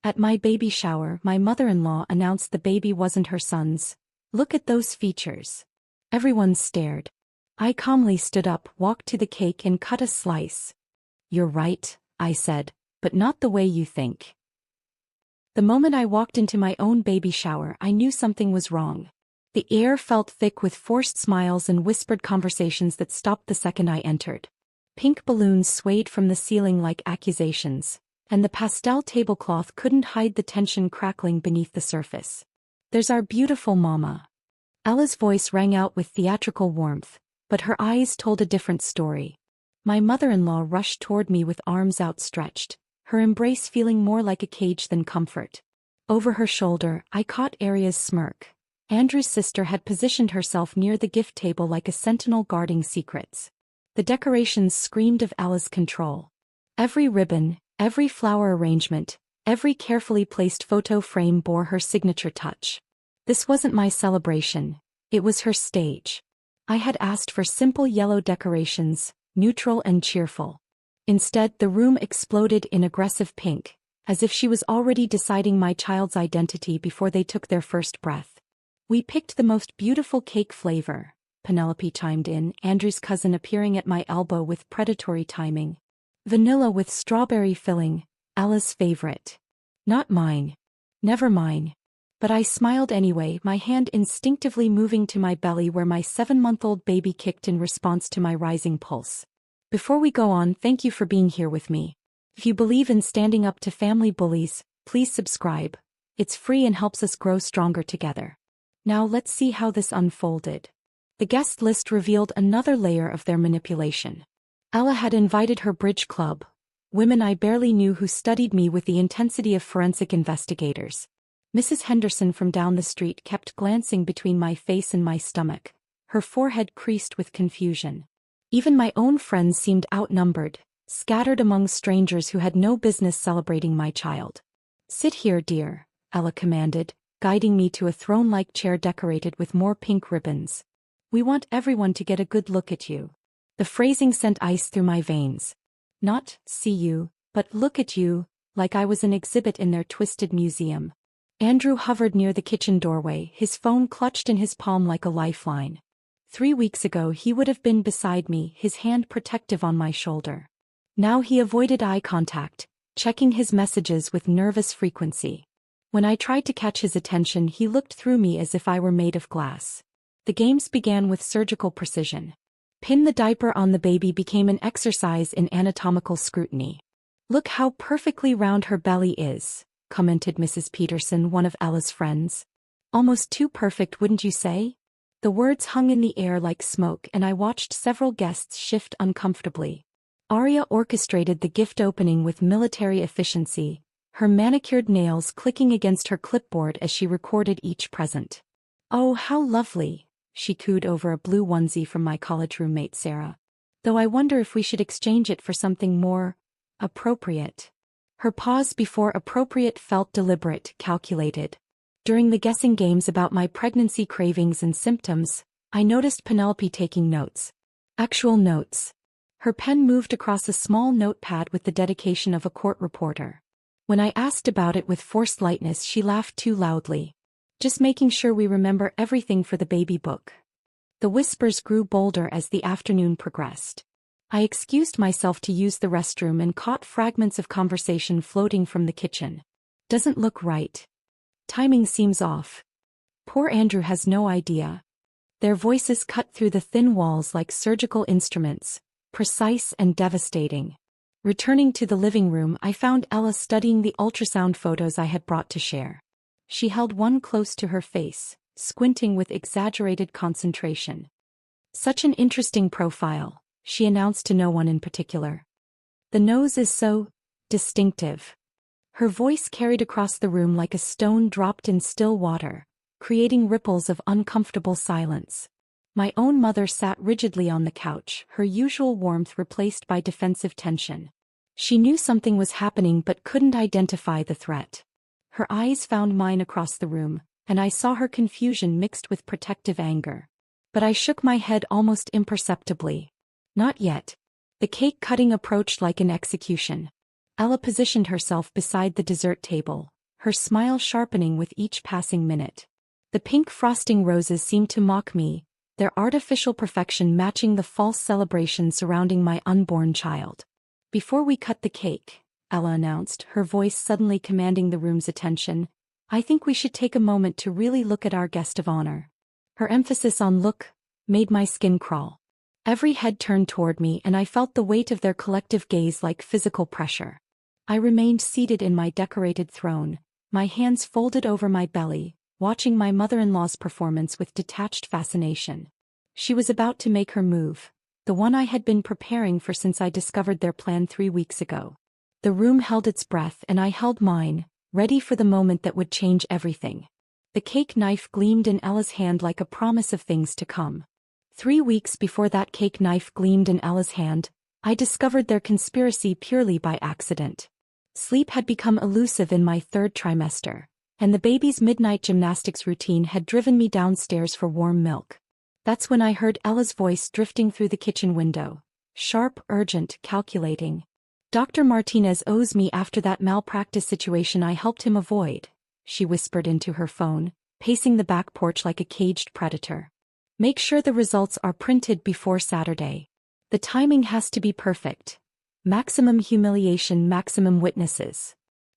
At my baby shower, my mother-in-law announced the baby wasn't her son's. Look at those features. Everyone stared. I calmly stood up, walked to the cake and cut a slice. You're right, I said, but not the way you think. The moment I walked into my own baby shower, I knew something was wrong. The air felt thick with forced smiles and whispered conversations that stopped the second I entered. Pink balloons swayed from the ceiling like accusations, and the pastel tablecloth couldn't hide the tension crackling beneath the surface. There's our beautiful mama. Ella's voice rang out with theatrical warmth, but her eyes told a different story. My mother-in-law rushed toward me with arms outstretched, her embrace feeling more like a cage than comfort. Over her shoulder, I caught Aria's smirk. Andrew's sister had positioned herself near the gift table like a sentinel guarding secrets. The decorations screamed of Ella's control. Every ribbon, every flower arrangement, every carefully placed photo frame bore her signature touch. This wasn't my celebration, it was her stage. I had asked for simple yellow decorations, neutral and cheerful. Instead, the room exploded in aggressive pink, as if she was already deciding my child's identity before they took their first breath. We picked the most beautiful cake flavor, Penelope chimed in, Andrew's cousin appearing at my elbow with predatory timing. Vanilla with strawberry filling, Ella's favorite. Not mine. Never mine. But I smiled anyway, my hand instinctively moving to my belly where my 7-month-old baby kicked in response to my rising pulse. Before we go on, thank you for being here with me. If you believe in standing up to family bullies, please subscribe. It's free and helps us grow stronger together. Now let's see how this unfolded. The guest list revealed another layer of their manipulation. Ella had invited her bridge club, women I barely knew who studied me with the intensity of forensic investigators. Mrs. Henderson from down the street kept glancing between my face and my stomach, her forehead creased with confusion. Even my own friends seemed outnumbered, scattered among strangers who had no business celebrating my child. Sit here, dear, Ella commanded, guiding me to a throne-like chair decorated with more pink ribbons. We want everyone to get a good look at you. The phrasing sent ice through my veins. Not, see you, but look at you, like I was an exhibit in their twisted museum. Andrew hovered near the kitchen doorway, his phone clutched in his palm like a lifeline. 3 weeks ago he would have been beside me, his hand protective on my shoulder. Now he avoided eye contact, checking his messages with nervous frequency. When I tried to catch his attention, he looked through me as if I were made of glass. The games began with surgical precision. Pin the diaper on the baby became an exercise in anatomical scrutiny. Look how perfectly round her belly is, commented Mrs. Peterson, one of Ella's friends. Almost too perfect, wouldn't you say? The words hung in the air like smoke, and I watched several guests shift uncomfortably. Aria orchestrated the gift opening with military efficiency, her manicured nails clicking against her clipboard as she recorded each present. Oh, how lovely, she cooed over a blue onesie from my college roommate Sarah. Though I wonder if we should exchange it for something more appropriate. Her pause before appropriate felt deliberate, calculated. During the guessing games about my pregnancy cravings and symptoms, I noticed Penelope taking notes. Actual notes. Her pen moved across a small notepad with the dedication of a court reporter. When I asked about it with forced lightness, she laughed too loudly. Just making sure we remember everything for the baby book. The whispers grew bolder as the afternoon progressed. I excused myself to use the restroom and caught fragments of conversation floating from the kitchen. Doesn't look right. Timing seems off. Poor Andrew has no idea. Their voices cut through the thin walls like surgical instruments, precise and devastating. Returning to the living room, I found Ella studying the ultrasound photos I had brought to share. She held one close to her face, squinting with exaggerated concentration. Such an interesting profile, she announced to no one in particular. The nose is so distinctive. Her voice carried across the room like a stone dropped in still water, creating ripples of uncomfortable silence. My own mother sat rigidly on the couch, her usual warmth replaced by defensive tension. She knew something was happening but couldn't identify the threat. Her eyes found mine across the room, and I saw her confusion mixed with protective anger. But I shook my head almost imperceptibly. Not yet. The cake cutting approached like an execution. Ella positioned herself beside the dessert table, her smile sharpening with each passing minute. The pink frosting roses seemed to mock me, their artificial perfection matching the false celebration surrounding my unborn child. "Before we cut the cake," Ella announced, her voice suddenly commanding the room's attention, "I think we should take a moment to really look at our guest of honor." Her emphasis on look made my skin crawl. Every head turned toward me and I felt the weight of their collective gaze like physical pressure. I remained seated in my decorated throne, my hands folded over my belly, watching my mother-in-law's performance with detached fascination. She was about to make her move, the one I had been preparing for since I discovered their plan 3 weeks ago. The room held its breath and I held mine, ready for the moment that would change everything. The cake knife gleamed in Ella's hand like a promise of things to come. 3 weeks before that cake knife gleamed in Ella's hand, I discovered their conspiracy purely by accident. Sleep had become elusive in my 3rd trimester, and the baby's midnight gymnastics routine had driven me downstairs for warm milk. That's when I heard Ella's voice drifting through the kitchen window. Sharp, urgent, calculating. "Dr. Martinez owes me after that malpractice situation I helped him avoid," she whispered into her phone, pacing the back porch like a caged predator. "Make sure the results are printed before Saturday. The timing has to be perfect. Maximum humiliation, maximum witnesses."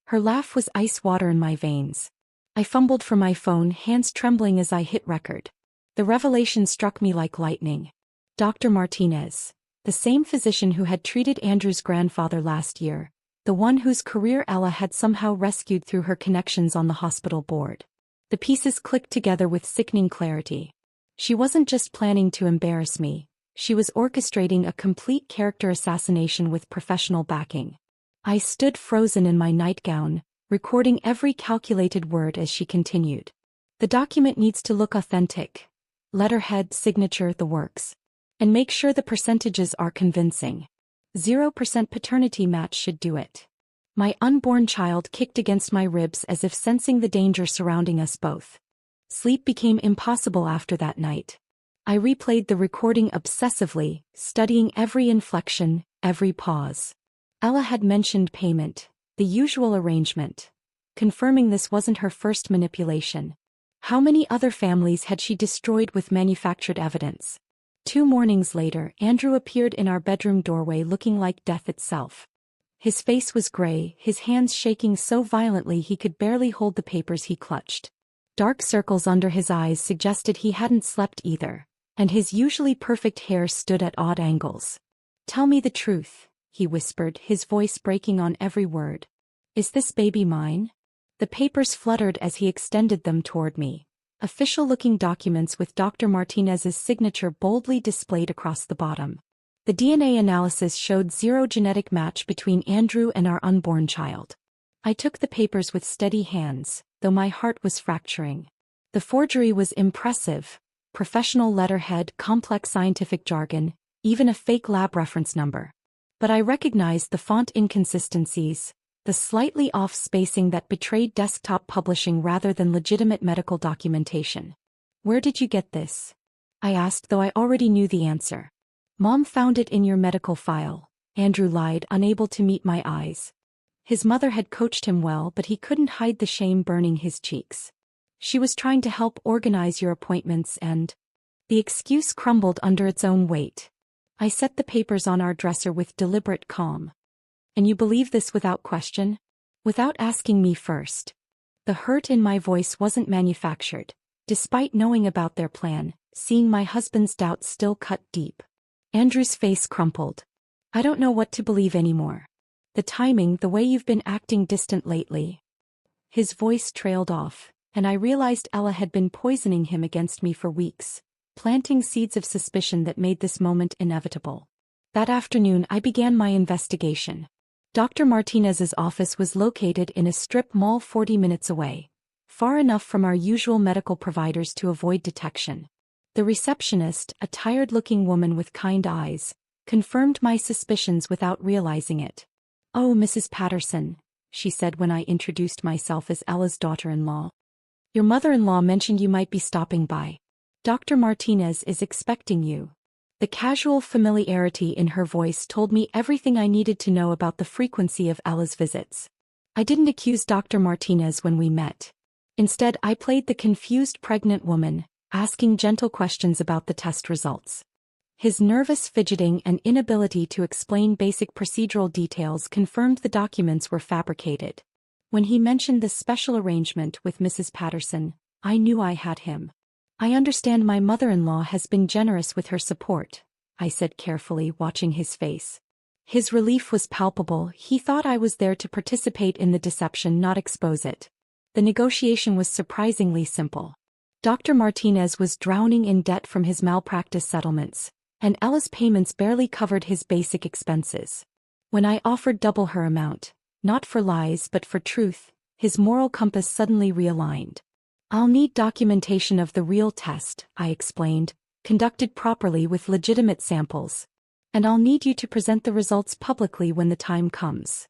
Her laugh was ice water in my veins. I fumbled for my phone, hands trembling as I hit record. The revelation struck me like lightning. Dr. Martinez, the same physician who had treated Andrew's grandfather last year, the one whose career Ella had somehow rescued through her connections on the hospital board. The pieces clicked together with sickening clarity. She wasn't just planning to embarrass me, she was orchestrating a complete character assassination with professional backing. I stood frozen in my nightgown, recording every calculated word as she continued. "The document needs to look authentic. Letterhead, signature, the works. And make sure the percentages are convincing. 0% paternity match should do it." My unborn child kicked against my ribs as if sensing the danger surrounding us both. Sleep became impossible after that night. I replayed the recording obsessively, studying every inflection, every pause. Ella had mentioned payment, the usual arrangement, confirming this wasn't her first manipulation. How many other families had she destroyed with manufactured evidence? 2 mornings later, Andrew appeared in our bedroom doorway looking like death itself. His face was gray, his hands shaking so violently he could barely hold the papers he clutched. Dark circles under his eyes suggested he hadn't slept either, and his usually perfect hair stood at odd angles. "Tell me the truth," he whispered, his voice breaking on every word. "Is this baby mine?" The papers fluttered as he extended them toward me. Official-looking documents with Dr. Martinez's signature boldly displayed across the bottom. The DNA analysis showed 0 genetic match between Andrew and our unborn child. I took the papers with steady hands, though my heart was fracturing. The forgery was impressive. Professional letterhead, complex scientific jargon, even a fake lab reference number. But I recognized the font inconsistencies, the slightly off spacing that betrayed desktop publishing rather than legitimate medical documentation. "Where did you get this?" I asked, though I already knew the answer. "Mom found it in your medical file," Andrew lied, unable to meet my eyes. His mother had coached him well, but he couldn't hide the shame burning his cheeks. "She was trying to help organize your appointments and..." The excuse crumbled under its own weight. I set the papers on our dresser with deliberate calm. "And you believe this without question? Without asking me first?" The hurt in my voice wasn't manufactured. Despite knowing about their plan, seeing my husband's doubts still cut deep. Andrew's face crumpled. "I don't know what to believe anymore. The timing, the way you've been acting distant lately." His voice trailed off, and I realized Ella had been poisoning him against me for weeks, planting seeds of suspicion that made this moment inevitable. That afternoon I began my investigation. Dr. Martinez's office was located in a strip mall 40 minutes away, far enough from our usual medical providers to avoid detection. The receptionist, a tired-looking woman with kind eyes, confirmed my suspicions without realizing it. "Oh, Mrs. Patterson," she said when I introduced myself as Ella's daughter-in-law. "Your mother-in-law mentioned you might be stopping by. Dr. Martinez is expecting you." The casual familiarity in her voice told me everything I needed to know about the frequency of Ella's visits. I didn't accuse Dr. Martinez when we met. Instead, I played the confused pregnant woman, asking gentle questions about the test results. His nervous fidgeting and inability to explain basic procedural details confirmed the documents were fabricated. When he mentioned the special arrangement with Mrs. Patterson, I knew I had him. "I understand my mother-in-law has been generous with her support," I said carefully, watching his face. His relief was palpable. He thought I was there to participate in the deception, not expose it. The negotiation was surprisingly simple. Dr. Martinez was drowning in debt from his malpractice settlements, and Ella's payments barely covered his basic expenses. When I offered double her amount, not for lies but for truth, his moral compass suddenly realigned. "I'll need documentation of the real test," I explained, "conducted properly with legitimate samples. And I'll need you to present the results publicly when the time comes."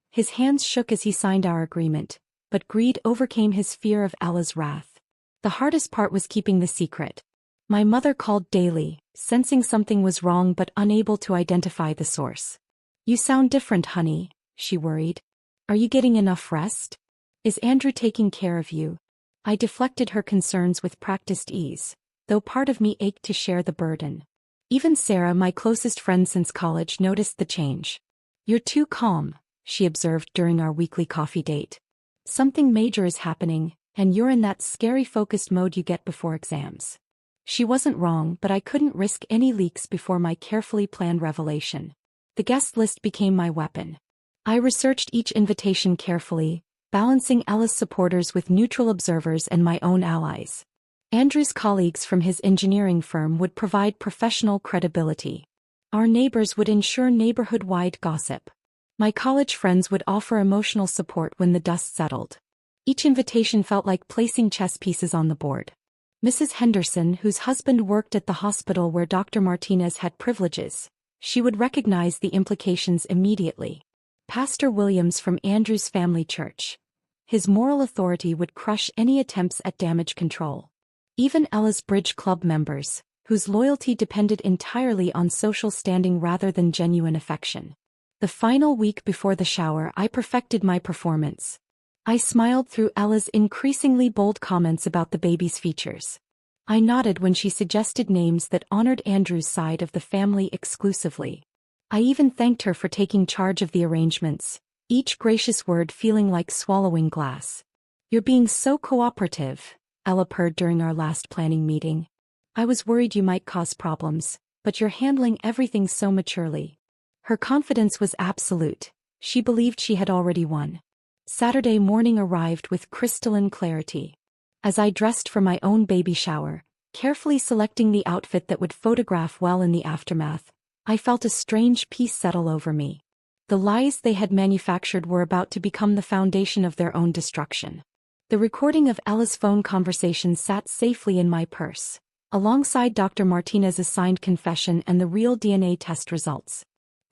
His hands shook as he signed our agreement, but greed overcame his fear of Ella's wrath. The hardest part was keeping the secret. My mother called daily, sensing something was wrong but unable to identify the source. "You sound different, honey," she worried. "Are you getting enough rest? Is Andrew taking care of you?" I deflected her concerns with practiced ease, though part of me ached to share the burden. Even Sarah, my closest friend since college, noticed the change. "You're too calm," she observed during our weekly coffee date. "Something major is happening, and you're in that scary focused mode you get before exams." She wasn't wrong, but I couldn't risk any leaks before my carefully planned revelation. The guest list became my weapon. I researched each invitation carefully, balancing Ella's supporters with neutral observers and my own allies. Andrew's colleagues from his engineering firm would provide professional credibility. Our neighbors would ensure neighborhood-wide gossip. My college friends would offer emotional support when the dust settled. Each invitation felt like placing chess pieces on the board. Mrs. Henderson, whose husband worked at the hospital where Dr. Martinez had privileges, she would recognize the implications immediately. Pastor Williams from Andrew's family church. His moral authority would crush any attempts at damage control. Even Ella's bridge club members, whose loyalty depended entirely on social standing rather than genuine affection. The final week before the shower, I perfected my performance. I smiled through Ella's increasingly bold comments about the baby's features. I nodded when she suggested names that honored Andrew's side of the family exclusively. I even thanked her for taking charge of the arrangements, each gracious word feeling like swallowing glass. "You're being so cooperative," Ella purred during our last planning meeting. "I was worried you might cause problems, but you're handling everything so maturely." Her confidence was absolute. She believed she had already won. Saturday morning arrived with crystalline clarity. As I dressed for my own baby shower, carefully selecting the outfit that would photograph well in the aftermath, I felt a strange peace settle over me. The lies they had manufactured were about to become the foundation of their own destruction. The recording of Ella's phone conversation sat safely in my purse, alongside Dr. Martinez's signed confession and the real DNA test results.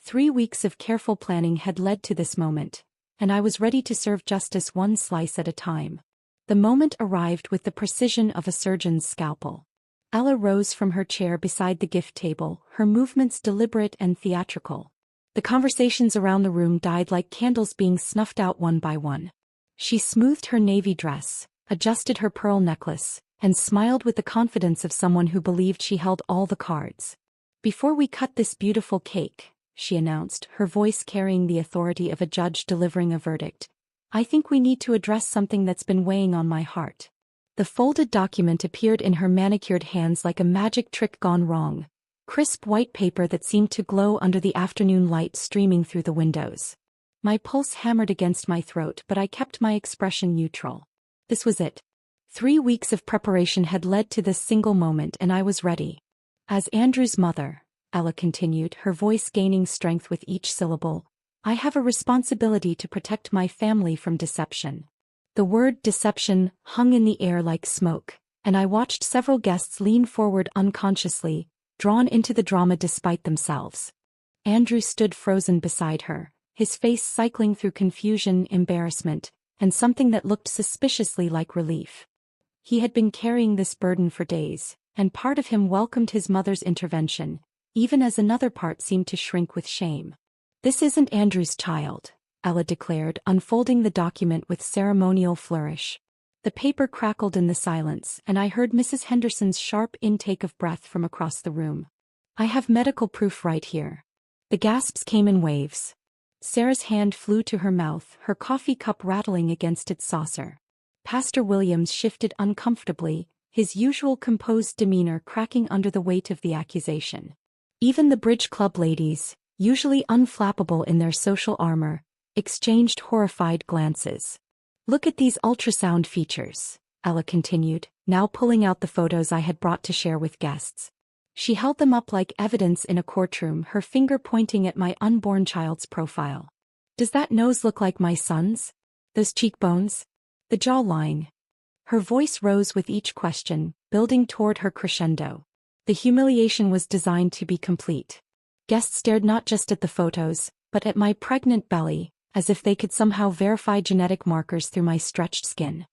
3 weeks of careful planning had led to this moment, and I was ready to serve justice one slice at a time. The moment arrived with the precision of a surgeon's scalpel. Ella rose from her chair beside the gift table, her movements deliberate and theatrical. The conversations around the room died like candles being snuffed out one by one. She smoothed her navy dress, adjusted her pearl necklace, and smiled with the confidence of someone who believed she held all the cards. "Before we cut this beautiful cake," she announced, her voice carrying the authority of a judge delivering a verdict, "I think we need to address something that's been weighing on my heart." The folded document appeared in her manicured hands like a magic trick gone wrong, crisp white paper that seemed to glow under the afternoon light streaming through the windows. My pulse hammered against my throat, but I kept my expression neutral. This was it. 3 weeks of preparation had led to this single moment, and I was ready. "As Andrew's mother," Ella continued, her voice gaining strength with each syllable, "I have a responsibility to protect my family from deception." The word deception hung in the air like smoke, and I watched several guests lean forward unconsciously, drawn into the drama despite themselves. Andrew stood frozen beside her, his face cycling through confusion, embarrassment, and something that looked suspiciously like relief. He had been carrying this burden for days, and part of him welcomed his mother's intervention, even as another part seemed to shrink with shame. "This isn't Andrew's child," Ella declared, unfolding the document with ceremonial flourish. The paper crackled in the silence, and I heard Mrs. Henderson's sharp intake of breath from across the room. "I have medical proof right here." The gasps came in waves. Sarah's hand flew to her mouth, her coffee cup rattling against its saucer. Pastor Williams shifted uncomfortably, his usual composed demeanor cracking under the weight of the accusation. Even the Bridge Club ladies, usually unflappable in their social armor, exchanged horrified glances. "Look at these ultrasound features," Ella continued, now pulling out the photos I had brought to share with guests. She held them up like evidence in a courtroom, her finger pointing at my unborn child's profile. "Does that nose look like my son's? Those cheekbones? The jawline?" Her voice rose with each question, building toward her crescendo. The humiliation was designed to be complete. Guests stared not just at the photos, but at my pregnant belly, as if they could somehow verify genetic markers through my stretched skin.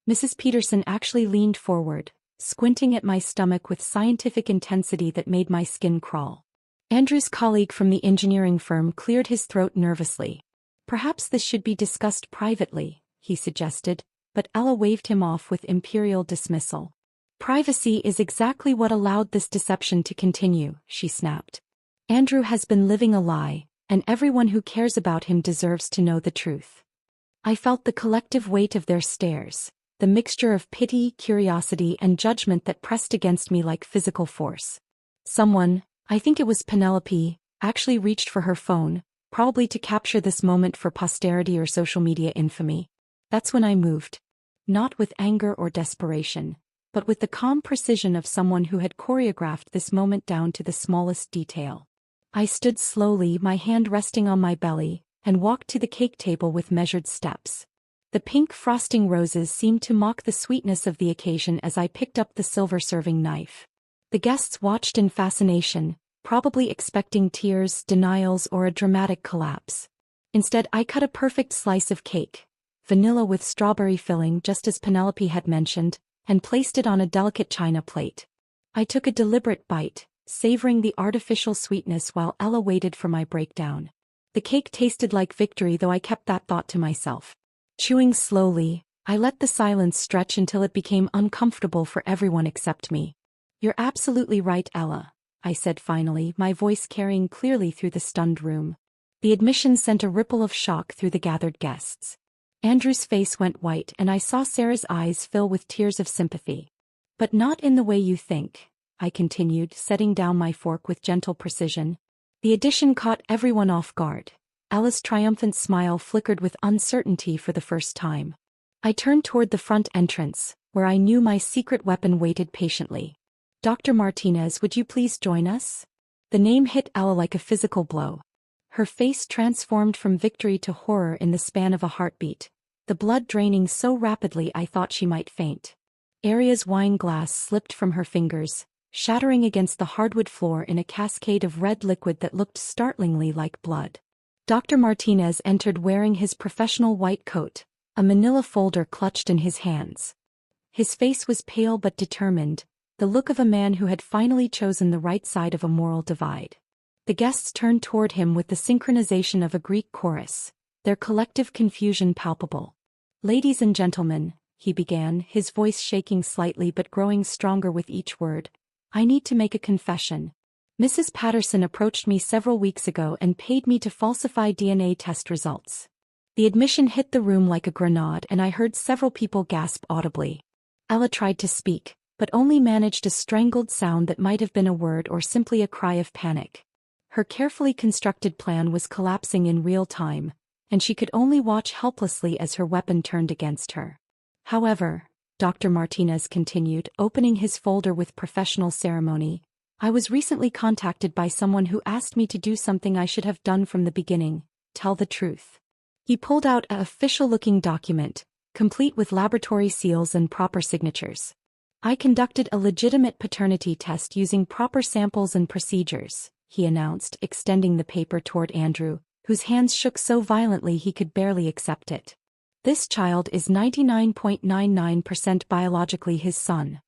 Mrs. Peterson actually leaned forward, squinting at my stomach with scientific intensity that made my skin crawl. Andrew's colleague from the engineering firm cleared his throat nervously. "Perhaps this should be discussed privately," he suggested, but Ella waved him off with imperial dismissal. "Privacy is exactly what allowed this deception to continue," she snapped. "Andrew has been living a lie, and everyone who cares about him deserves to know the truth." I felt the collective weight of their stares, the mixture of pity, curiosity, and judgment that pressed against me like physical force. Someone, I think it was Penelope, actually reached for her phone, probably to capture this moment for posterity or social media infamy. That's when I moved. Not with anger or desperation, but with the calm precision of someone who had choreographed this moment down to the smallest detail. I stood slowly, my hand resting on my belly, and walked to the cake table with measured steps. The pink frosting roses seemed to mock the sweetness of the occasion as I picked up the silver serving knife. The guests watched in fascination, probably expecting tears, denials, or a dramatic collapse. Instead, I cut a perfect slice of cake, vanilla with strawberry filling just as Penelope had mentioned, and placed it on a delicate china plate. I took a deliberate bite, savoring the artificial sweetness while Ella waited for my breakdown. The cake tasted like victory, though I kept that thought to myself. Chewing slowly, I let the silence stretch until it became uncomfortable for everyone except me. "You're absolutely right, Ella," I said finally, my voice carrying clearly through the stunned room. The admission sent a ripple of shock through the gathered guests. Andrew's face went white and I saw Sarah's eyes fill with tears of sympathy. "But not in the way you think," I continued, setting down my fork with gentle precision. The addition caught everyone off guard. Ella's triumphant smile flickered with uncertainty for the first time. I turned toward the front entrance, where I knew my secret weapon waited patiently. "Dr. Martinez, would you please join us?" The name hit Ella like a physical blow. Her face transformed from victory to horror in the span of a heartbeat, the blood draining so rapidly I thought she might faint. Aria's wine glass slipped from her fingers, shattering against the hardwood floor in a cascade of red liquid that looked startlingly like blood. Dr. Martinez entered wearing his professional white coat, a manila folder clutched in his hands. His face was pale but determined, the look of a man who had finally chosen the right side of a moral divide. The guests turned toward him with the synchronization of a Greek chorus, their collective confusion palpable. "Ladies and gentlemen," he began, his voice shaking slightly but growing stronger with each word, "I need to make a confession. Mrs. Patterson approached me several weeks ago and paid me to falsify DNA test results." The admission hit the room like a grenade and I heard several people gasp audibly. Ella tried to speak, but only managed a strangled sound that might have been a word or simply a cry of panic. Her carefully constructed plan was collapsing in real time, and she could only watch helplessly as her weapon turned against her. "However," Dr. Martinez continued, opening his folder with professional ceremony, "I was recently contacted by someone who asked me to do something I should have done from the beginning, tell the truth." He pulled out an official-looking document, complete with laboratory seals and proper signatures. "I conducted a legitimate paternity test using proper samples and procedures," he announced, extending the paper toward Andrew, whose hands shook so violently he could barely accept it. "This child is 99.99% biologically his son."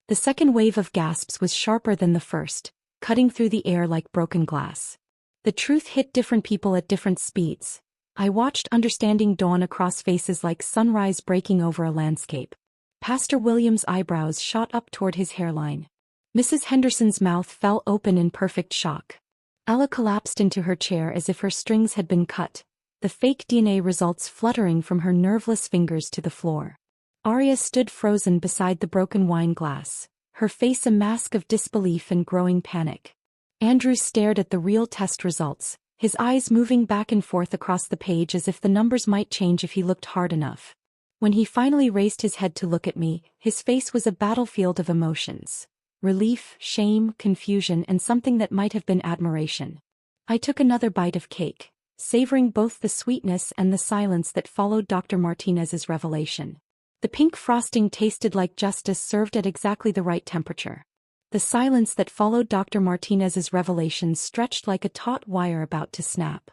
The second wave of gasps was sharper than the first, cutting through the air like broken glass. The truth hit different people at different speeds. I watched understanding dawn across faces like sunrise breaking over a landscape. Pastor William's eyebrows shot up toward his hairline. Mrs. Henderson's mouth fell open in perfect shock. Ella collapsed into her chair as if her strings had been cut, the fake DNA results fluttering from her nerveless fingers to the floor. Arya stood frozen beside the broken wine glass, her face a mask of disbelief and growing panic. Andrew stared at the real test results, his eyes moving back and forth across the page as if the numbers might change if he looked hard enough. When he finally raised his head to look at me, his face was a battlefield of emotions. Relief, shame, confusion, and something that might have been admiration. I took another bite of cake, savoring both the sweetness and the silence that followed Dr. Martinez's revelation. The pink frosting tasted like justice served at exactly the right temperature. The silence that followed Dr. Martinez's revelation stretched like a taut wire about to snap.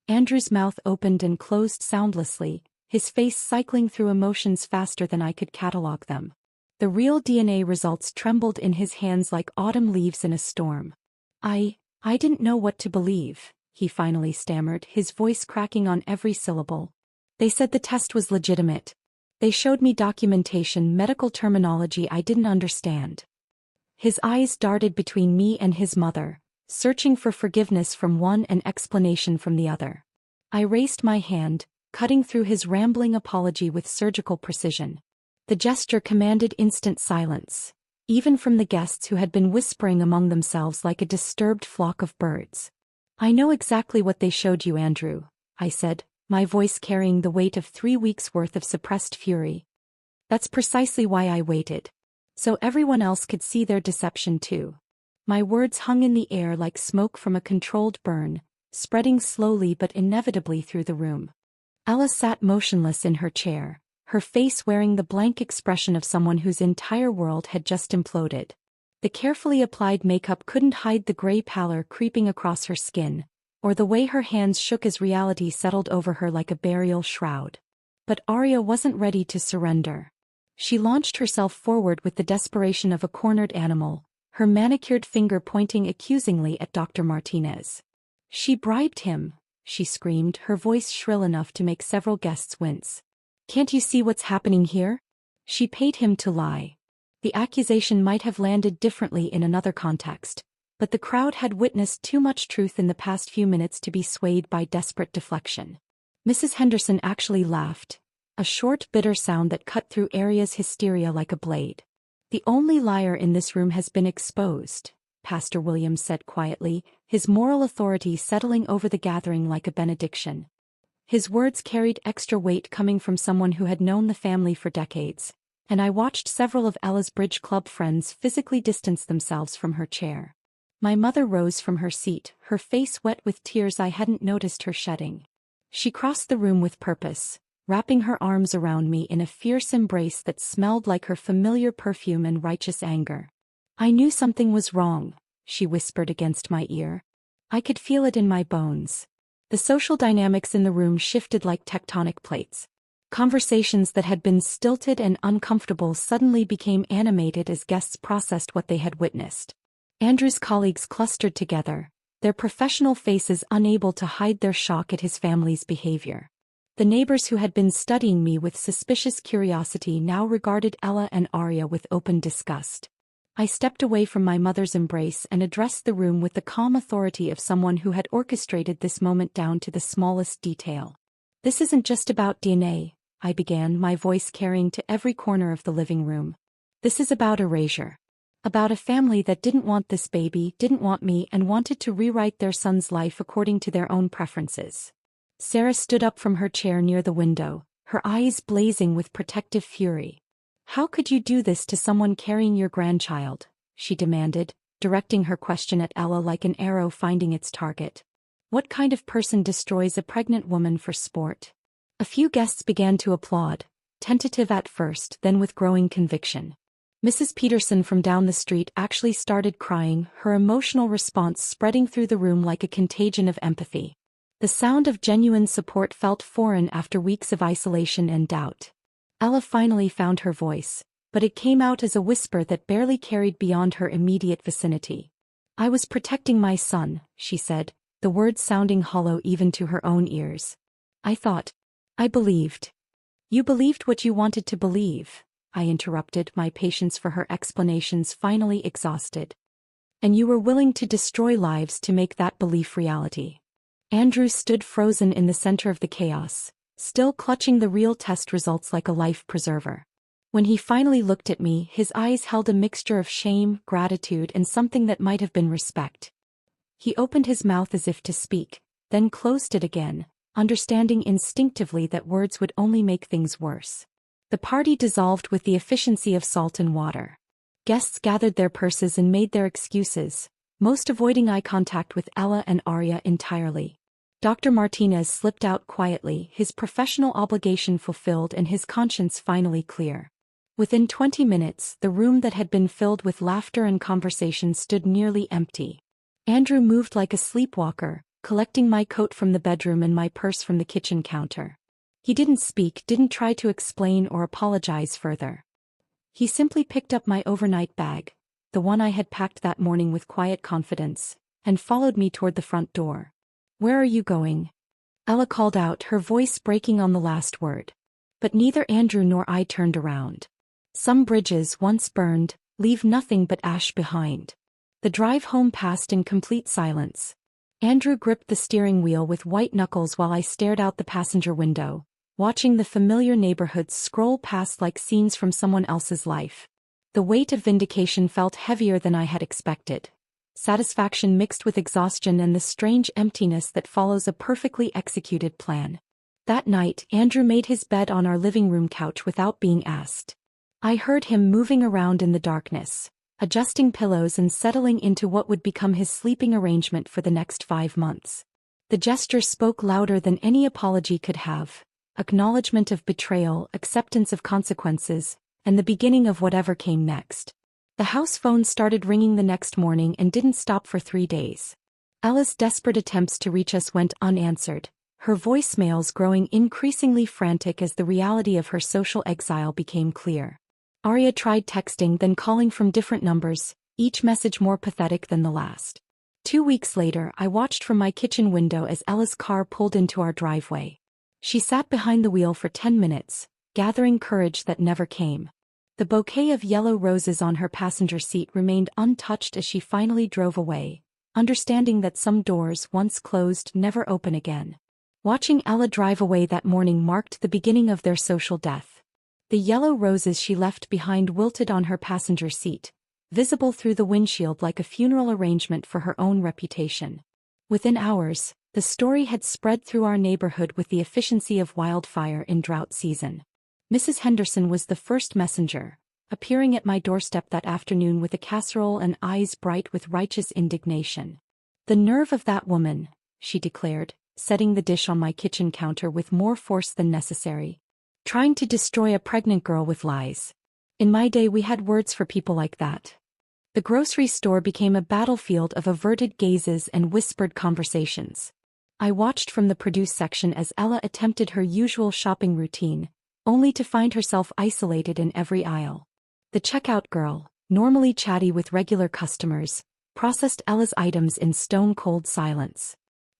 Andrew's mouth opened and closed soundlessly, his face cycling through emotions faster than I could catalog them. The real DNA results trembled in his hands like autumn leaves in a storm. I didn't know what to believe, he finally stammered, his voice cracking on every syllable. They said the test was legitimate. They showed me documentation, medical terminology I didn't understand. His eyes darted between me and his mother, searching for forgiveness from one and explanation from the other. I raised my hand, cutting through his rambling apology with surgical precision. The gesture commanded instant silence, even from the guests who had been whispering among themselves like a disturbed flock of birds. I know exactly what they showed you, Andrew, I said, my voice carrying the weight of 3 weeks' worth of suppressed fury. That's precisely why I waited. So everyone else could see their deception too. My words hung in the air like smoke from a controlled burn, spreading slowly but inevitably through the room. Ella sat motionless in her chair, her face wearing the blank expression of someone whose entire world had just imploded. The carefully applied makeup couldn't hide the gray pallor creeping across her skin, or the way her hands shook as reality settled over her like a burial shroud. But Arya wasn't ready to surrender. She launched herself forward with the desperation of a cornered animal, her manicured finger pointing accusingly at Dr. Martinez. She bribed him, she screamed, her voice shrill enough to make several guests wince. Can't you see what's happening here? She paid him to lie. The accusation might have landed differently in another context, but the crowd had witnessed too much truth in the past few minutes to be swayed by desperate deflection. Mrs. Henderson actually laughed, a short, bitter sound that cut through Arya's hysteria like a blade. The only liar in this room has been exposed, Pastor William said quietly, his moral authority settling over the gathering like a benediction. His words carried extra weight coming from someone who had known the family for decades, and I watched several of Ella's bridge club friends physically distance themselves from her chair. My mother rose from her seat, her face wet with tears I hadn't noticed her shedding. She crossed the room with purpose, wrapping her arms around me in a fierce embrace that smelled like her familiar perfume and righteous anger. I knew something was wrong, she whispered against my ear. I could feel it in my bones. The social dynamics in the room shifted like tectonic plates. Conversations that had been stilted and uncomfortable suddenly became animated as guests processed what they had witnessed. Andrew's colleagues clustered together, their professional faces unable to hide their shock at his family's behavior. The neighbors who had been studying me with suspicious curiosity now regarded Ella and Arya with open disgust. I stepped away from my mother's embrace and addressed the room with the calm authority of someone who had orchestrated this moment down to the smallest detail. This isn't just about DNA, I began, my voice carrying to every corner of the living room. This is about erasure. About a family that didn't want this baby, didn't want me, and wanted to rewrite their son's life according to their own preferences. Sarah stood up from her chair near the window, her eyes blazing with protective fury. How could you do this to someone carrying your grandchild? She demanded, directing her question at Ella like an arrow finding its target. What kind of person destroys a pregnant woman for sport? A few guests began to applaud, tentative at first, then with growing conviction. Mrs. Peterson from down the street actually started crying, her emotional response spreading through the room like a contagion of empathy. The sound of genuine support felt foreign after weeks of isolation and doubt. Ella finally found her voice, but it came out as a whisper that barely carried beyond her immediate vicinity. I was protecting my son, she said, the words sounding hollow even to her own ears. I thought. I believed. You believed what you wanted to believe, I interrupted, my patience for her explanations finally exhausted. And you were willing to destroy lives to make that belief reality. Andrew stood frozen in the center of the chaos, still clutching the real test results like a life preserver. When he finally looked at me, his eyes held a mixture of shame, gratitude, and something that might have been respect. He opened his mouth as if to speak, then closed it again, understanding instinctively that words would only make things worse. The party dissolved with the efficiency of salt and water. Guests gathered their purses and made their excuses, most avoiding eye contact with Ella and Arya entirely. Dr. Martinez slipped out quietly, his professional obligation fulfilled and his conscience finally clear. Within 20 minutes, the room that had been filled with laughter and conversation stood nearly empty. Andrew moved like a sleepwalker, collecting my coat from the bedroom and my purse from the kitchen counter. He didn't speak, didn't try to explain or apologize further. He simply picked up my overnight bag, the one I had packed that morning with quiet confidence, and followed me toward the front door. Where are you going? Ella called out, her voice breaking on the last word. But neither Andrew nor I turned around. Some bridges, once burned, leave nothing but ash behind. The drive home passed in complete silence. Andrew gripped the steering wheel with white knuckles while I stared out the passenger window, watching the familiar neighborhoods scroll past like scenes from someone else's life. The weight of vindication felt heavier than I had expected. Satisfaction mixed with exhaustion and the strange emptiness that follows a perfectly executed plan. That night, Andrew made his bed on our living room couch without being asked. I heard him moving around in the darkness, adjusting pillows and settling into what would become his sleeping arrangement for the next 5 months. The gesture spoke louder than any apology could have. Acknowledgement of betrayal, acceptance of consequences, and the beginning of whatever came next. The house phone started ringing the next morning and didn't stop for 3 days. Ella's desperate attempts to reach us went unanswered, her voicemails growing increasingly frantic as the reality of her social exile became clear. Arya tried texting, then calling from different numbers, each message more pathetic than the last. 2 weeks later, I watched from my kitchen window as Ella's car pulled into our driveway. She sat behind the wheel for 10 minutes, gathering courage that never came. The bouquet of yellow roses on her passenger seat remained untouched as she finally drove away, understanding that some doors once closed never open again. Watching Ella drive away that morning marked the beginning of their social death. The yellow roses she left behind wilted on her passenger seat, visible through the windshield like a funeral arrangement for her own reputation. Within hours, the story had spread through our neighborhood with the efficiency of wildfire in drought season. Mrs. Henderson was the first messenger, appearing at my doorstep that afternoon with a casserole and eyes bright with righteous indignation. "The nerve of that woman," she declared, setting the dish on my kitchen counter with more force than necessary. "Trying to destroy a pregnant girl with lies. In my day we had words for people like that." The grocery store became a battlefield of averted gazes and whispered conversations. I watched from the produce section as Ella attempted her usual shopping routine, only to find herself isolated in every aisle. The checkout girl, normally chatty with regular customers, processed Ella's items in stone-cold silence.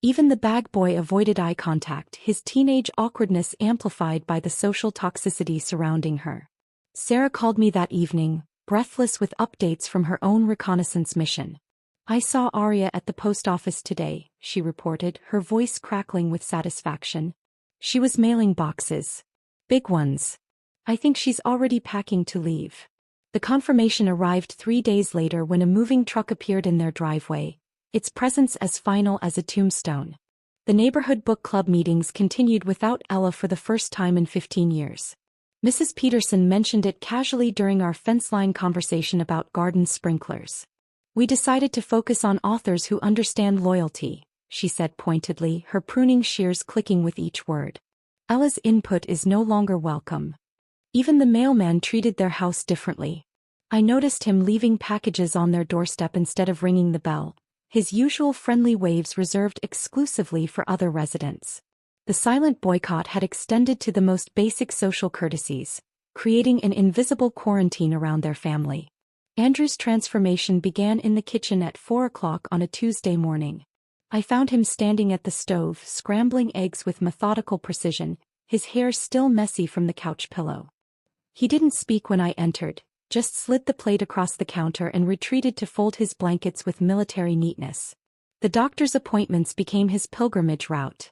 Even the bag boy avoided eye contact, his teenage awkwardness amplified by the social toxicity surrounding her. Sarah called me that evening, breathless with updates from her own reconnaissance mission. "I saw Arya at the post office today," she reported, her voice crackling with satisfaction. "She was mailing boxes. Big ones. I think she's already packing to leave." The confirmation arrived 3 days later when a moving truck appeared in their driveway, its presence as final as a tombstone. The neighborhood book club meetings continued without Ella for the first time in 15 years. Mrs. Peterson mentioned it casually during our fence line conversation about garden sprinklers. "We decided to focus on authors who understand loyalty," she said pointedly, her pruning shears clicking with each word. "Ella's input is no longer welcome." Even the mailman treated their house differently. I noticed him leaving packages on their doorstep instead of ringing the bell, his usual friendly waves reserved exclusively for other residents. The silent boycott had extended to the most basic social courtesies, creating an invisible quarantine around their family. Andrew's transformation began in the kitchen at 4 o'clock on a Tuesday morning. I found him standing at the stove, scrambling eggs with methodical precision, his hair still messy from the couch pillow. He didn't speak when I entered, just slid the plate across the counter and retreated to fold his blankets with military neatness. The doctor's appointments became his pilgrimage route.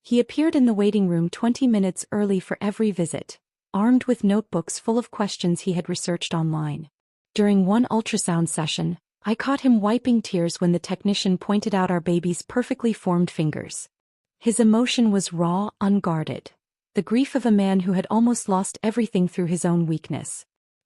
He appeared in the waiting room 20 minutes early for every visit, armed with notebooks full of questions he had researched online. During one ultrasound session, I caught him wiping tears when the technician pointed out our baby's perfectly formed fingers. His emotion was raw, unguarded. The grief of a man who had almost lost everything through his own weakness.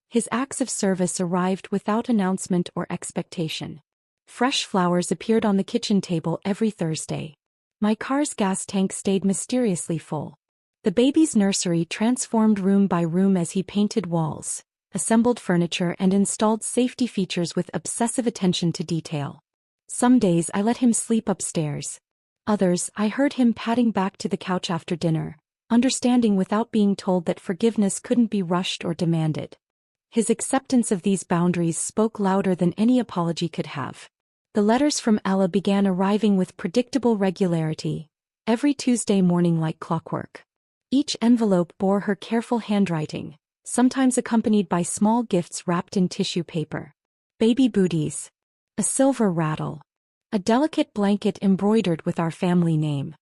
His acts of service arrived without announcement or expectation. Fresh flowers appeared on the kitchen table every Thursday. My car's gas tank stayed mysteriously full. The baby's nursery transformed room by room as he painted walls, assembled furniture and installed safety features with obsessive attention to detail. Some days I let him sleep upstairs. Others, I heard him padding back to the couch after dinner, understanding without being told that forgiveness couldn't be rushed or demanded. His acceptance of these boundaries spoke louder than any apology could have. The letters from Ella began arriving with predictable regularity, every Tuesday morning like clockwork. Each envelope bore her careful handwriting, sometimes accompanied by small gifts wrapped in tissue paper. Baby booties. A silver rattle. A delicate blanket embroidered with our family name.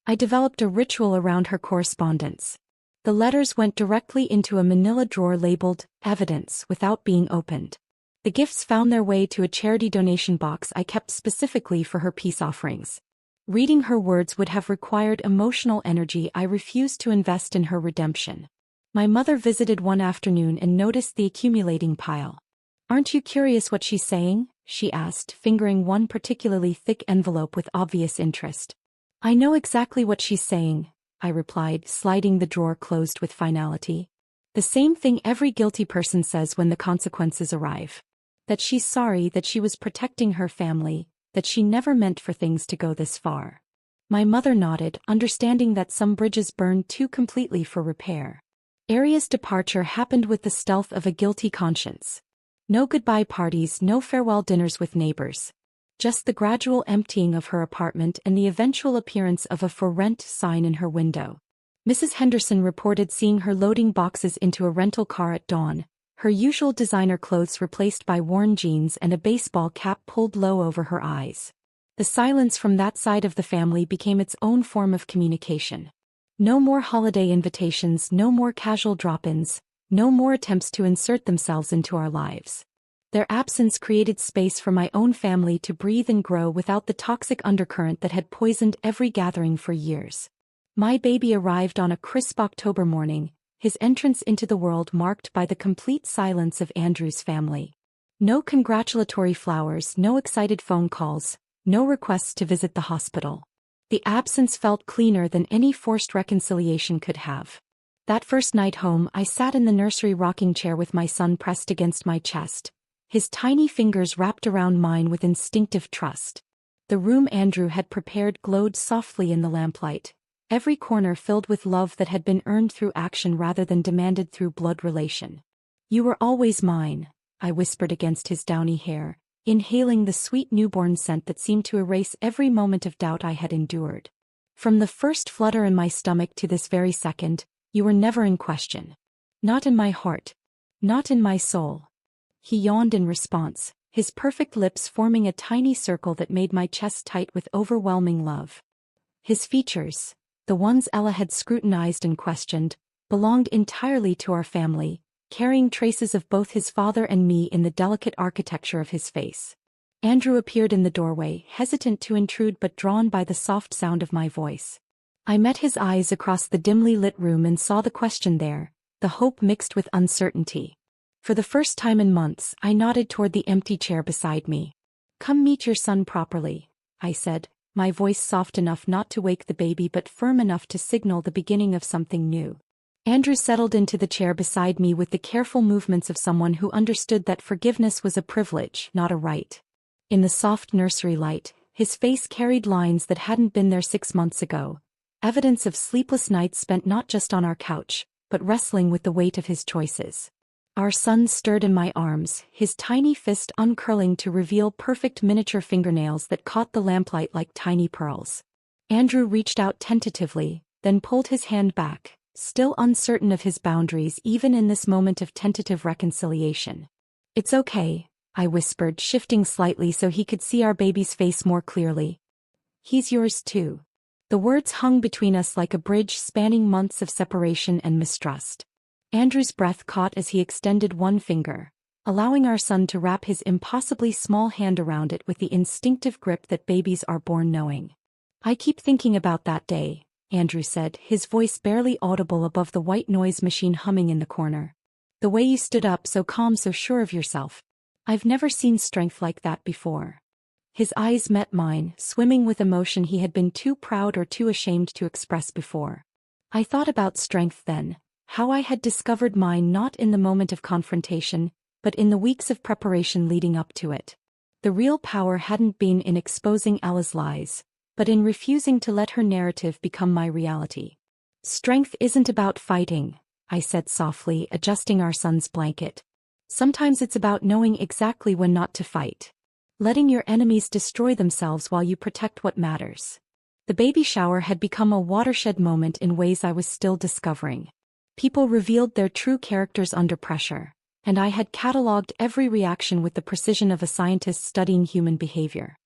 I developed a ritual around her correspondence. The letters went directly into a manila drawer labeled Evidence without being opened. The gifts found their way to a charity donation box I kept specifically for her peace offerings. Reading her words would have required emotional energy I refused to invest in her redemption. My mother visited one afternoon and noticed the accumulating pile. "Aren't you curious what she's saying?" she asked, fingering one particularly thick envelope with obvious interest. "I know exactly what she's saying," I replied, sliding the drawer closed with finality. "The same thing every guilty person says when the consequences arrive. That she's sorry, that she was protecting her family, that she never meant for things to go this far." My mother nodded, understanding that some bridges burned too completely for repair. Aria's departure happened with the stealth of a guilty conscience. No goodbye parties, no farewell dinners with neighbors. Just the gradual emptying of her apartment and the eventual appearance of a "for rent" sign in her window. Mrs. Henderson reported seeing her loading boxes into a rental car at dawn, her usual designer clothes replaced by worn jeans and a baseball cap pulled low over her eyes. The silence from that side of the family became its own form of communication. No more holiday invitations, no more casual drop-ins, no more attempts to insert themselves into our lives. Their absence created space for my own family to breathe and grow without the toxic undercurrent that had poisoned every gathering for years. My baby arrived on a crisp October morning, his entrance into the world marked by the complete silence of Andrew's family. No congratulatory flowers, no excited phone calls, no requests to visit the hospital. The absence felt cleaner than any forced reconciliation could have. That first night home, I sat in the nursery rocking chair with my son pressed against my chest, his tiny fingers wrapped around mine with instinctive trust. The room Andrew had prepared glowed softly in the lamplight, every corner filled with love that had been earned through action rather than demanded through blood relation. "You were always mine," I whispered against his downy hair, inhaling the sweet newborn scent that seemed to erase every moment of doubt I had endured. "From the first flutter in my stomach to this very second, you were never in question. Not in my heart. Not in my soul." He yawned in response, his perfect lips forming a tiny circle that made my chest tight with overwhelming love. His features, the ones Ella had scrutinized and questioned, belonged entirely to our family, carrying traces of both his father and me in the delicate architecture of his face. Andrew appeared in the doorway, hesitant to intrude but drawn by the soft sound of my voice. I met his eyes across the dimly lit room and saw the question there, the hope mixed with uncertainty. For the first time in months, I nodded toward the empty chair beside me. "Come meet your son properly," I said, my voice soft enough not to wake the baby but firm enough to signal the beginning of something new. Andrew settled into the chair beside me with the careful movements of someone who understood that forgiveness was a privilege, not a right. In the soft nursery light, his face carried lines that hadn't been there 6 months ago, evidence of sleepless nights spent not just on our couch, but wrestling with the weight of his choices. Our son stirred in my arms, his tiny fist uncurling to reveal perfect miniature fingernails that caught the lamplight like tiny pearls. Andrew reached out tentatively, then pulled his hand back, still uncertain of his boundaries even in this moment of tentative reconciliation. "It's okay," I whispered, shifting slightly so he could see our baby's face more clearly. "He's yours too." The words hung between us like a bridge spanning months of separation and mistrust. Andrew's breath caught as he extended one finger, allowing our son to wrap his impossibly small hand around it with the instinctive grip that babies are born knowing. "I keep thinking about that day," Andrew said, his voice barely audible above the white noise machine humming in the corner. "The way you stood up, so calm, so sure of yourself. I've never seen strength like that before." His eyes met mine, swimming with emotion he had been too proud or too ashamed to express before. I thought about strength then, how I had discovered mine not in the moment of confrontation, but in the weeks of preparation leading up to it. The real power hadn't been in exposing Ella's lies, but in refusing to let her narrative become my reality. "Strength isn't about fighting," I said softly, adjusting our son's blanket. "Sometimes it's about knowing exactly when not to fight. Letting your enemies destroy themselves while you protect what matters." The baby shower had become a watershed moment in ways I was still discovering. People revealed their true characters under pressure, and I had catalogued every reaction with the precision of a scientist studying human behavior.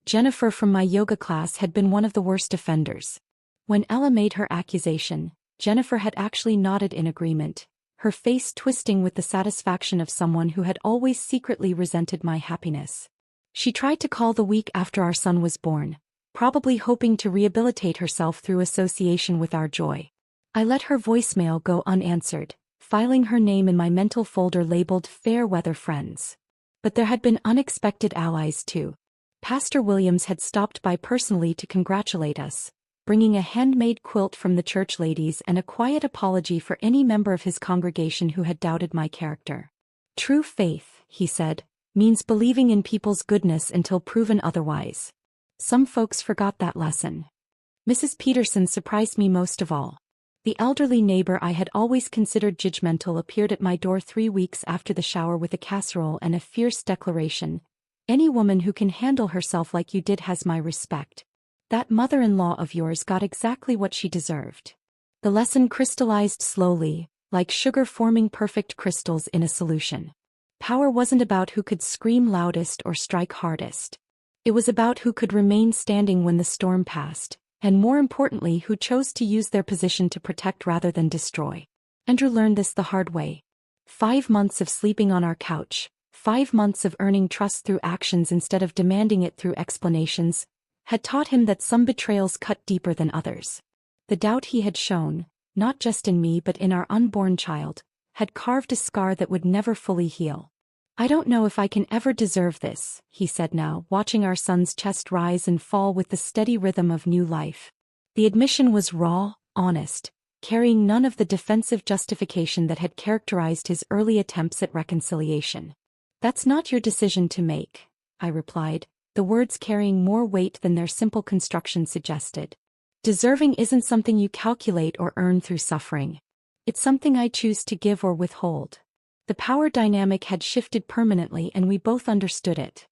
Jennifer from my yoga class had been one of the worst offenders. When Ella made her accusation, Jennifer had actually nodded in agreement, her face twisting with the satisfaction of someone who had always secretly resented my happiness. She tried to call the week after our son was born, probably hoping to rehabilitate herself through association with our joy. I let her voicemail go unanswered, filing her name in my mental folder labeled Fair Weather Friends. But there had been unexpected allies too. Pastor Williams had stopped by personally to congratulate us, bringing a handmade quilt from the church ladies and a quiet apology for any member of his congregation who had doubted my character. "True faith," he said, "means believing in people's goodness until proven otherwise. Some folks forgot that lesson." Mrs. Peterson surprised me most of all. The elderly neighbor I had always considered judgmental appeared at my door 3 weeks after the shower with a casserole and a fierce declaration, "Any woman who can handle herself like you did has my respect. That mother-in-law of yours got exactly what she deserved." The lesson crystallized slowly, like sugar forming perfect crystals in a solution. Power wasn't about who could scream loudest or strike hardest. It was about who could remain standing when the storm passed, and more importantly who chose to use their position to protect rather than destroy. Andrew learned this the hard way. 5 months of sleeping on our couch, 5 months of earning trust through actions instead of demanding it through explanations, had taught him that some betrayals cut deeper than others. The doubt he had shown, not just in me but in our unborn child, had carved a scar that would never fully heal. "I don't know if I can ever deserve this," he said now, watching our son's chest rise and fall with the steady rhythm of new life. The admission was raw, honest, carrying none of the defensive justification that had characterized his early attempts at reconciliation. "That's not your decision to make," I replied, the words carrying more weight than their simple construction suggested. "Deserving isn't something you calculate or earn through suffering. It's something I choose to give or withhold." The power dynamic had shifted permanently and we both understood it.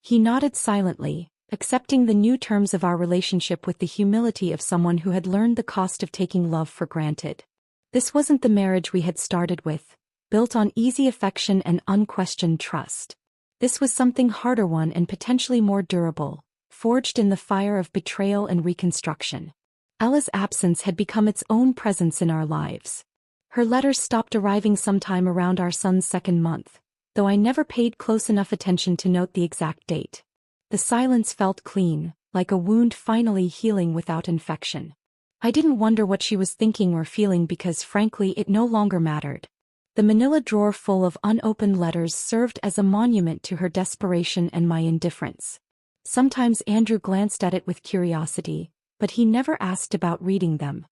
He nodded silently, accepting the new terms of our relationship with the humility of someone who had learned the cost of taking love for granted. This wasn't the marriage we had started with, built on easy affection and unquestioned trust. This was something harder one and potentially more durable, forged in the fire of betrayal and reconstruction. Ella's absence had become its own presence in our lives. Her letters stopped arriving sometime around our son's 2nd month, though I never paid close enough attention to note the exact date. The silence felt clean, like a wound finally healing without infection. I didn't wonder what she was thinking or feeling because frankly it no longer mattered. The manila drawer full of unopened letters served as a monument to her desperation and my indifference. Sometimes Andrew glanced at it with curiosity, but he never asked about reading them.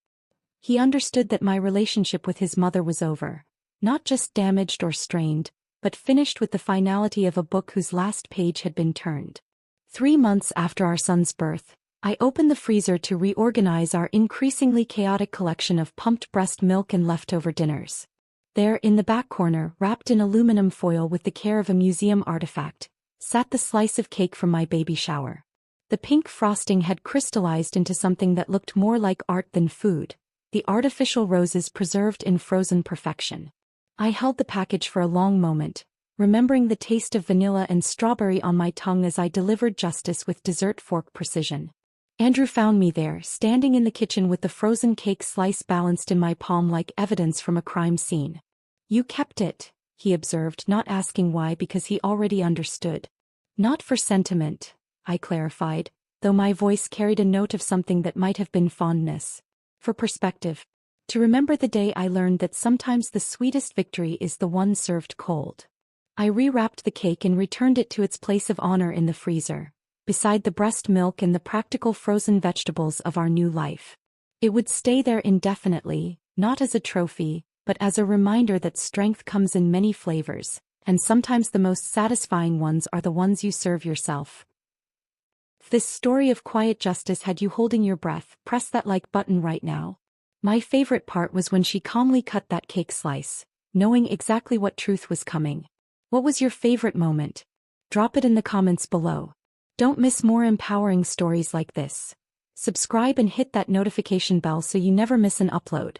He understood that my relationship with his mother was over, not just damaged or strained, but finished with the finality of a book whose last page had been turned. 3 months after our son's birth, I opened the freezer to reorganize our increasingly chaotic collection of pumped breast milk and leftover dinners. There, in the back corner, wrapped in aluminum foil with the care of a museum artifact, sat the slice of cake from my baby shower. The pink frosting had crystallized into something that looked more like art than food, the artificial roses preserved in frozen perfection. I held the package for a long moment, remembering the taste of vanilla and strawberry on my tongue as I delivered justice with dessert fork precision. Andrew found me there, standing in the kitchen with the frozen cake slice balanced in my palm like evidence from a crime scene. "You kept it," he observed, not asking why because he already understood. "Not for sentiment," I clarified, though my voice carried a note of something that might have been fondness. "For perspective. To remember the day I learned that sometimes the sweetest victory is the one served cold." I rewrapped the cake and returned it to its place of honor in the freezer, beside the breast milk and the practical frozen vegetables of our new life. It would stay there indefinitely, not as a trophy, but as a reminder that strength comes in many flavors, and sometimes the most satisfying ones are the ones you serve yourself. If this story of quiet justice had you holding your breath, press that like button right now. My favorite part was when she calmly cut that cake slice, knowing exactly what truth was coming. What was your favorite moment? Drop it in the comments below. Don't miss more empowering stories like this. Subscribe and hit that notification bell so you never miss an upload.